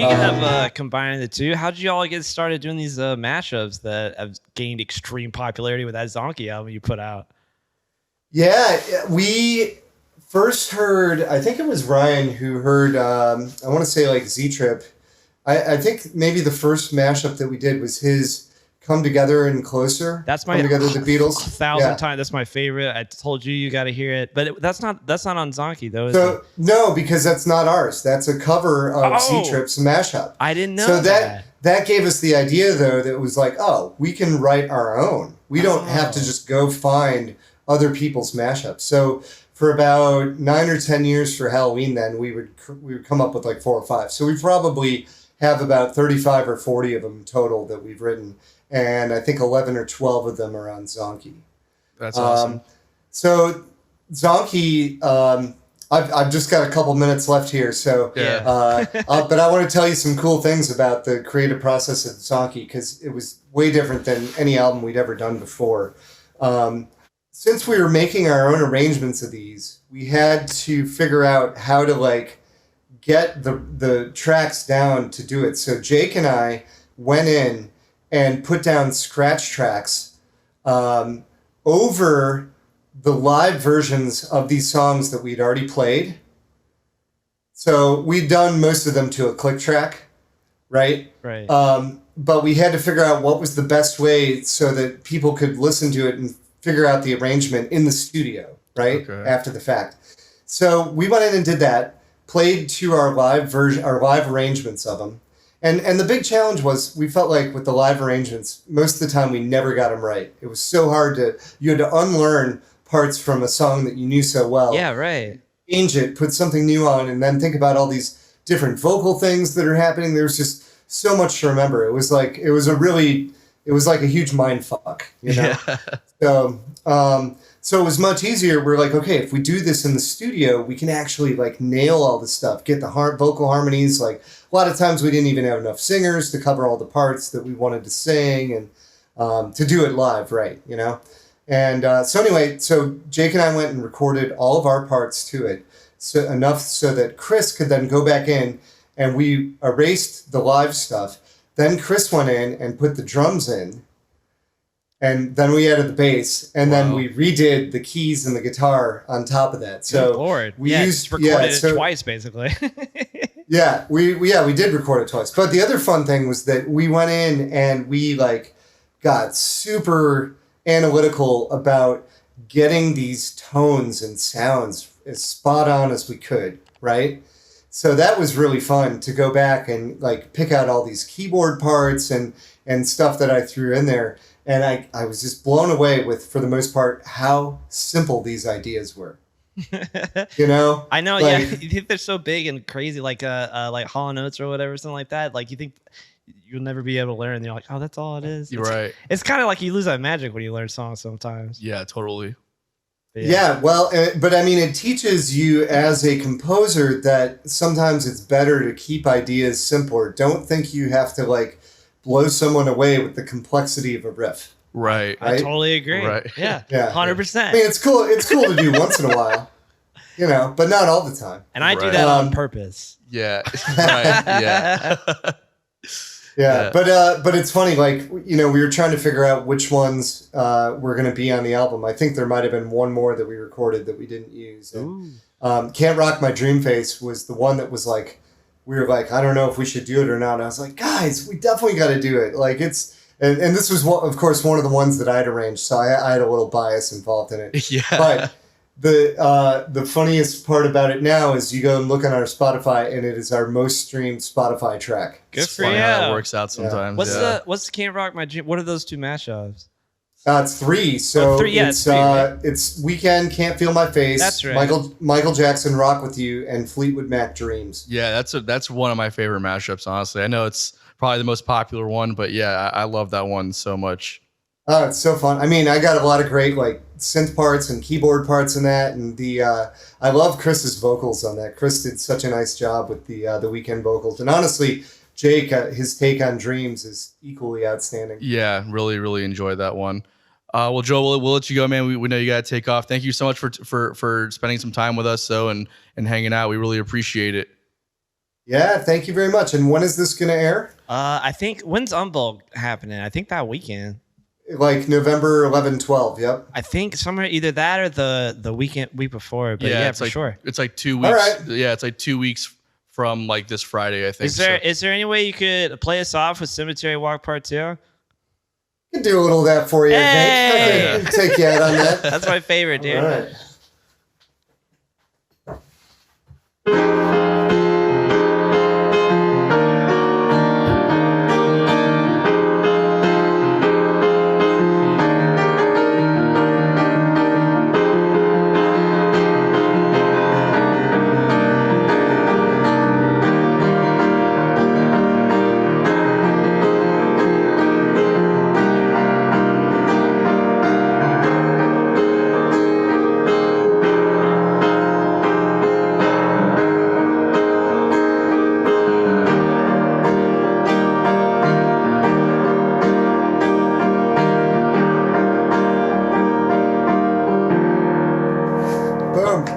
Speaking of combining the two, how did you all get started doing these mashups that have gained extreme popularity with that Zonkey album you put out? Yeah, we first heard, I think it was Ryan who heard, I want to say like Z-Trip. I think maybe the first mashup that we did was his Come Together and Closer. That's my Come Together, the Beatles. 1,000 times. That's my favorite. I told you got to hear it, but that's not on Zonkey though. So no, because that's not ours. That's a cover of Z-Trip's mashup. I didn't know so that gave us the idea though that it was like, oh, we can write our own. We don't have to just go find other people's mashups. So for about 9 or 10 years for Halloween, then we would come up with like 4 or 5. So we probably have about 35 or 40 of them total that we've written, and I think 11 or 12 of them are on Zonkey. That's awesome. So Zonkey, I've just got a couple minutes left here, so but I want to tell you some cool things about the creative process of Zonkey because it was way different than any album we'd ever done before. Since we were making our own arrangements of these, we had to figure out how to like get the tracks down to do it. So Jake and I went in and put down scratch tracks over the live versions of these songs that we'd already played. So we'd done most of them to a click track, right? Right. But we had to figure out what was the best way so that people could listen to it and figure out the arrangement in the studio, right? Okay. After the fact. So we went in and did that, played to our live arrangements of them. And the big challenge was we felt like with the live arrangements, most of the time we never got them right. It was so hard you had to unlearn parts from a song that you knew so well. Yeah, right. Change it, put something new on, and then think about all these different vocal things that are happening. There was just so much to remember. It was like a huge mind fuck, you know? Yeah. So it was much easier. We're like, okay, if we do this in the studio, we can actually like nail all the stuff, get the vocal harmonies. Like a lot of times we didn't even have enough singers to cover all the parts that we wanted to sing and to do it live, right, you know? And so Jake and I went and recorded all of our parts to it, so enough so that Chris could then go back in and we erased the live stuff. Then Chris went in and put the drums in. And then we added the bass, and then we redid the keys and the guitar on top of that. So good Lord. we recorded it twice, basically. we did record it twice. But the other fun thing was that we went in and we like got super analytical about getting these tones and sounds as spot on as we could, right? So that was really fun to go back and like pick out all these keyboard parts and stuff that I threw in there. And I was just blown away with, for the most part, how simple these ideas were. You know? I know, like, yeah. You think they're so big and crazy, like Hall & Oates or whatever, something like that. Like, you think you'll never be able to learn. And you're like, oh, that's all it is. You're right. It's kind of like you lose that magic when you learn songs sometimes. Yeah, totally. Yeah, well, but I mean, it teaches you as a composer that sometimes it's better to keep ideas simpler. Don't think you have to, like, blow someone away with the complexity of a riff. Right. I totally agree. Right. Yeah. 100%. I mean, it's cool to do once in a while, you know, but not all the time. And I do that on purpose. Yeah. Right. Yeah. Yeah. But it's funny, like, you know, we were trying to figure out which ones were going to be on the album. I think there might have been one more that we recorded that we didn't use. And, Can't Rock My Dream Face was the one that was like, we were like, I don't know if we should do it or not. And I was like, guys, we definitely got to do it. Like it's, and this was, of course, one of the ones that I had arranged. So I had a little bias involved in it. Yeah. But the funniest part about it now is you go and look on our Spotify and it is our most streamed Spotify track. Good for you. How it works out sometimes. What's the Can't Rock My Dream? What are those two mashups? It's 3. So it's it's Weekend, Can't Feel My Face. That's right. Michael Jackson, Rock With You, and Fleetwood Mac, Dreams. Yeah, that's one of my favorite mashups. Honestly, I know it's probably the most popular one, but yeah, I love that one so much. Oh, it's so fun. I mean, I got a lot of great like synth parts and keyboard parts in that, and I love Chris's vocals on that. Chris did such a nice job with the Weekend vocals, and honestly, Jake, his take on Dreams is equally outstanding. Yeah, really, really enjoyed that one. Well, Joe, we'll let you go, man. We know you got to take off. Thank you so much for spending some time with us, and hanging out. We really appreciate it. Yeah, thank you very much. And when is this going to air? I think when's Unbolt happening? I think that weekend. Like November 11, 12. Yep. I think somewhere either that or the week before. But yeah, it's for like, sure. It's like 2 weeks. All right. Yeah, it's like 2 weeks from like this Friday, I think. Is there any way you could play us off with Cemetery Walk Part 2? I can do a little of that for you, I think. I can take you out on that. That's my favorite, dude. All right.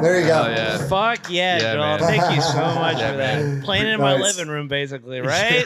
There you go. Oh, yeah. Fuck yeah, Yeah, girl. man. Thank you so much Yeah, for that. man. Playing in my Nice. living room, basically, right?